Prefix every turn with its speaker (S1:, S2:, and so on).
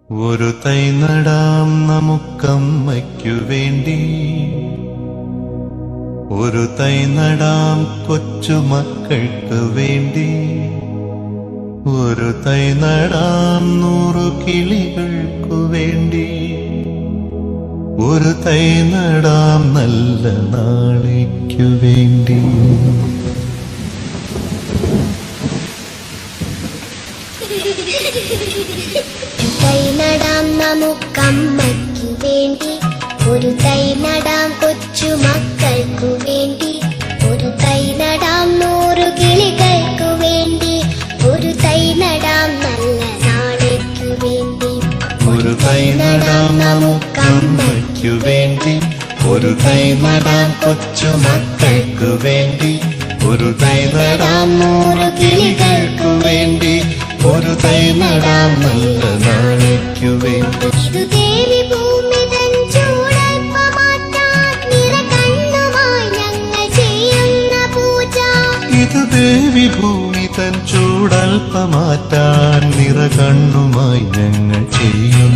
S1: ഒരു തൈ നടാം നമുക്കമ്മയ്ക്കു വേണ്ടി, ഒരു തൈ നടാം കൊച്ചുമക്കൾക്ക് വേണ്ടി, ഒരു തൈ നടാം 100 കിളികൾക്കു വേണ്ടി, ഒരു തൈ നടാം നല്ല നാളേക്കു വേണ്ടി.
S2: തൈ നടാം നമുക്കമ്മയ്ക്കു വേണ്ടി, ഒരു തൈ നടാം കൊച്ചുമക്കൾക്കു വേണ്ടി, ഒരു തൈ നടാം 100 കിളികൾക്കു വേണ്ടി, ഒരു തൈ നടാം നല്ല നാളേക്കു വേണ്ടി.
S1: ഒരു തൈ നടാം നമുക്കമ്മയ്ക്കു വേണ്ടി, ഒരു തൈ നടാം കൊച്ചുമക്കൾക്കു വേണ്ടി, ഒരു തൈ നടാം 100 കിളികൾക്കു വേണ്ടി, ഒരു തൈ നടാം നല്ല നാളേക്കു വേണ്ടി.
S2: ഇതു ദേവി ഭൂമി തൻ ചൂടൽപ്പ മാറ്റാൻ നിറകണ്ണുമായി ഞങ്ങൾ ചെയ്യുന്ന പൂജ.
S1: ഇത് ദേവി ഭൂമി തൻ ചൂടൽപ്പ മാറ്റാൻ നിറകണ്ണുമായി ഞങ്ങൾ ചെയ്യുന്ന